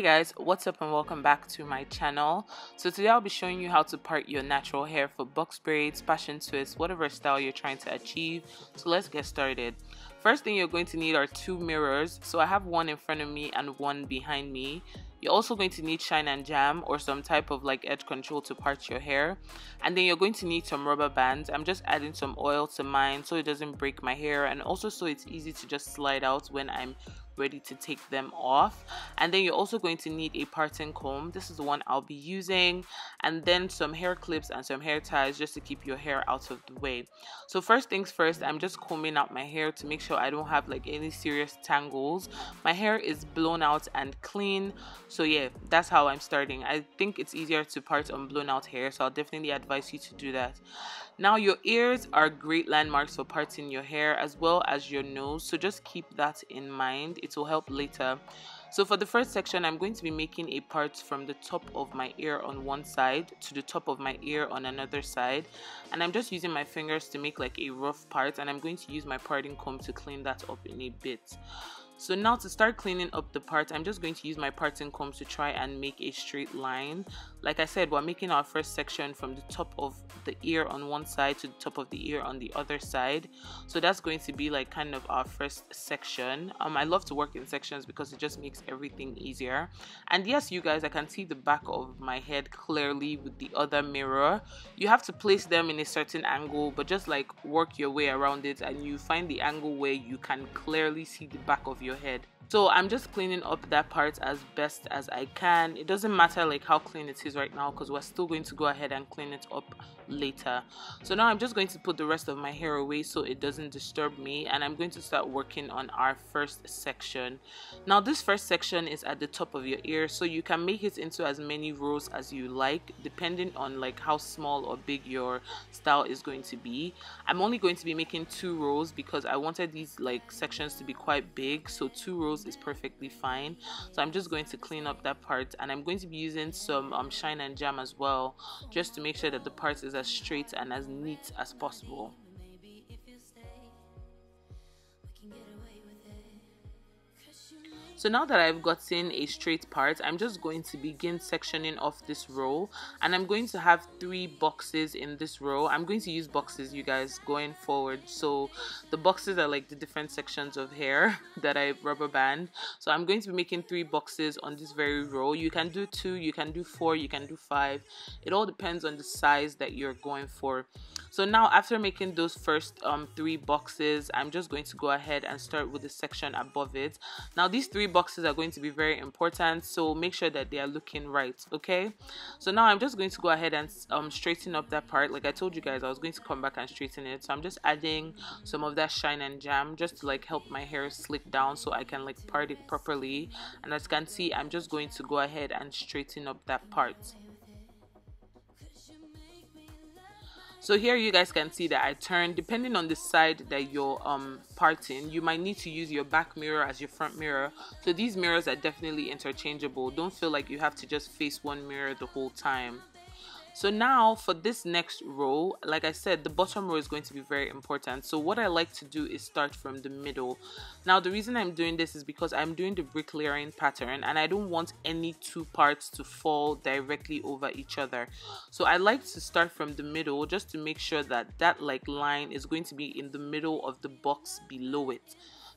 guys, what's up and welcome back to my channel. So today I'll be showing you how to part your natural hair for box braids, passion twists, whatever style you're trying to achieve. So let's get started. First thing you're going to need are two mirrors. So I have one in front of me and one behind me. You're also going to need shine and jam or some type of like edge control to part your hair. And then you're going to need some rubber bands. I'm just adding some oil to mine so it doesn't break my hair, and also so it's easy to just slide out when I'm ready to take them off. And then you're also going to need a parting comb. This is the one I'll be using, and then some hair clips and some hair ties just to keep your hair out of the way. So first things first, I'm just combing out my hair to make sure I don't have like any serious tangles. My hair is blown out and clean, so yeah, that's how I'm starting. I think it's easier to part on blown out hair, so I'll definitely advise you to do that. Now your ears are great landmarks for parting your hair, as well as your nose, so just keep that in mind. It will help later. So for the first section, I'm going to be making a part from the top of my ear on one side to the top of my ear on another side, and I'm just using my fingers to make like a rough part, and I'm going to use my parting comb to clean that up in a bit. So now to start cleaning up the part, I'm just going to use my parting comb to try and make a straight line. Like I said, we're making our first section from the top of the ear on one side to the top of the ear on the other side. So that's going to be like kind of our first section. I love to work in sections because it just makes everything easier. And yes, you guys, I can see the back of my head clearly with the other mirror. You have to place them in a certain angle, but just like work your way around it and you find the angle where you can clearly see the back of your head. So I'm just cleaning up that part as best as I can. It doesn't matter like how clean it is right now because we're still going to go ahead and clean it up later. So now I'm just going to put the rest of my hair away so it doesn't disturb me, and I'm going to start working on our first section. Now this first section is at the top of your ear, so you can make it into as many rows as you like depending on like how small or big your style is going to be. I'm only going to be making 2 rows because I wanted these like sections to be quite big, so 2 rows is perfectly fine. So I'm just going to clean up that part, and I'm going to be using some shine and jam as well, just to make sure that the part is as straight and as neat as possible. So now that I've gotten a straight part, I'm just going to begin sectioning off this row, and I'm going to have 3 boxes in this row. I'm going to use boxes, you guys, going forward. So the boxes are like the different sections of hair that I rubber band. So I'm going to be making 3 boxes on this very row. You can do 2, you can do 4, you can do 5. It all depends on the size that you're going for. So now after making those first 3 boxes, I'm just going to go ahead and start with the section above it. Now these 3 boxes are going to be very important, so make sure that they are looking right. Okay, so now I'm just going to go ahead and straighten up that part. Like I told you guys, I was going to come back and straighten it, so I'm just adding some of that shine and jam just to like help my hair slick down so I can like part it properly. And as you can see, I'm just going to go ahead and straighten up that part. So here you guys can see that I turn, depending on the side that you're parting, you might need to use your back mirror as your front mirror. So these mirrors are definitely interchangeable. Don't feel like you have to just face one mirror the whole time. So now for this next row, like I said, the bottom row is going to be very important. So what I like to do is start from the middle. Now the reason I'm doing this is because I'm doing the bricklayering pattern, and I don't want any 2 parts to fall directly over each other. So I like to start from the middle just to make sure that that like line is going to be in the middle of the box below it.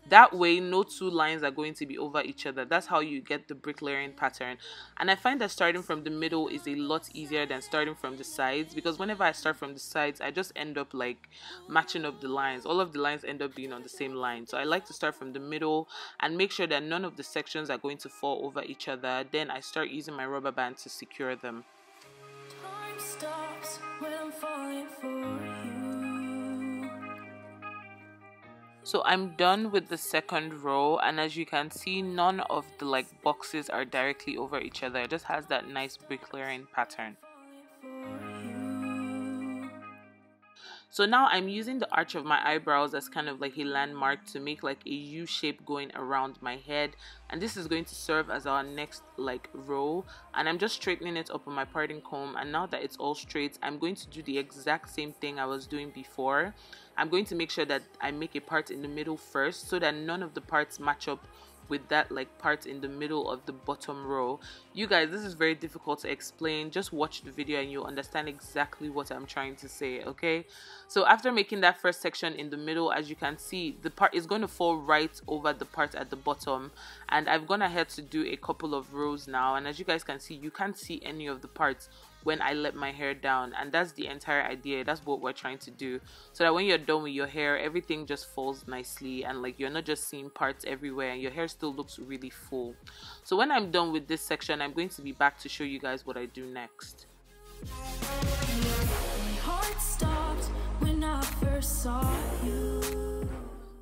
That way no 2 lines are going to be over each other. That's how you get the bricklayering pattern. And I find that starting from the middle is a lot easier than starting from the sides, because whenever I start from the sides, I just end up like matching up the lines. All of the lines end up being on the same line. So I like to start from the middle and make sure that none of the sections are going to fall over each other. Then I start using my rubber band to secure them. Time stops when I'm falling for you. So I'm done with the second row, and as you can see, none of the like boxes are directly over each other. It just has that nice bricklayering pattern. So now I'm using the arch of my eyebrows as kind of like a landmark to make like a U shape going around my head, and this is going to serve as our next like row. And I'm just straightening it up with my parting comb, and now that it's all straight, I'm going to do the exact same thing I was doing before. I'm going to make sure that I make a part in the middle first so that none of the parts match up with that like part in the middle of the bottom row. You guys, this is very difficult to explain. Just watch the video and you'll understand exactly what I'm trying to say, okay? So after making that first section in the middle, as you can see, the part is going to fall right over the part at the bottom, and I've gone ahead to do a couple of rows now, and as you guys can see, you can't see any of the parts when I let my hair down, and that's the entire idea. That's what we're trying to do, so that when you're done with your hair, everything just falls nicely, and like you're not just seeing parts everywhere, and your hair still looks really full. So when I'm done with this section, I'm going to be back to show you guys what I do next. My heart stopped when I first saw you.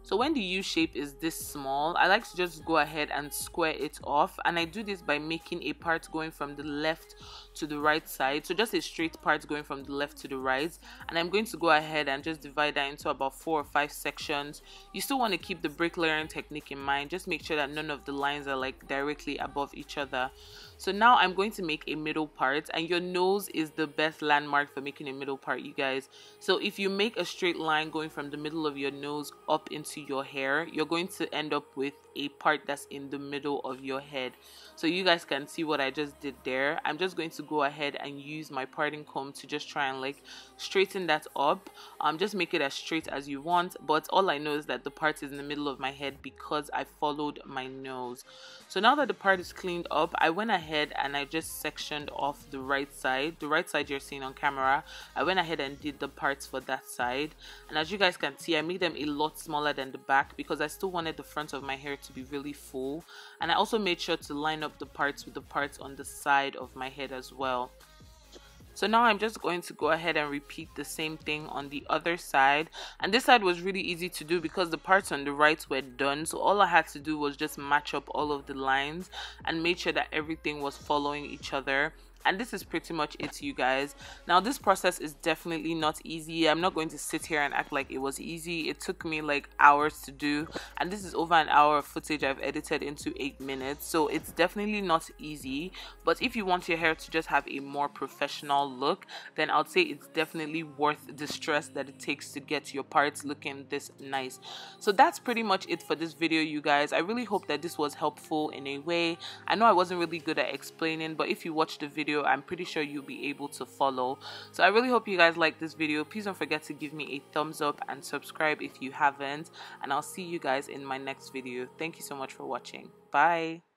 So when the U shape is this small, I like to just go ahead and square it off, and I do this by making a part going from the left to the right side, so just a straight part going from the left to the right, and I'm going to go ahead and just divide that into about 4 or 5 sections. You still want to keep the bricklayering technique in mind. Just make sure that none of the lines are like directly above each other. So now I'm going to make a middle part, and your nose is the best landmark for making a middle part, you guys. So if you make a straight line going from the middle of your nose up into your hair, you're going to end up with a part that's in the middle of your head. So you guys can see what I just did there. I'm just going to go ahead and use my parting comb to just try and like straighten that up. Just make it as straight as you want, but all I know is that the part is in the middle of my head because I followed my nose. So now that the part is cleaned up, I went ahead and I just sectioned off the right side you're seeing on camera. I went ahead and did the parts for that side, and as you guys can see, I made them a lot smaller than the back because I still wanted the front of my hair to be really full, and I also made sure to line up the parts with the parts on the side of my head as well. So now I'm just going to go ahead and repeat the same thing on the other side, and this side was really easy to do because the parts on the right were done, so all I had to do was just match up all of the lines and make sure that everything was following each other. And this is pretty much it, you guys. Now this process is definitely not easy. I'm not going to sit here and act like it was easy. It took me like hours to do, and this is over an hour of footage I've edited into 8 minutes, so it's definitely not easy. But if you want your hair to just have a more professional look, then I'd say it's definitely worth the stress that it takes to get your parts looking this nice. So that's pretty much it for this video, you guys. I really hope that this was helpful in a way. I know I wasn't really good at explaining, but if you watch the video, I'm pretty sure you'll be able to follow. So I really hope you guys like this video. Please don't forget to give me a thumbs up and subscribe if you haven't, and I'll see you guys in my next video. Thank you so much for watching. Bye.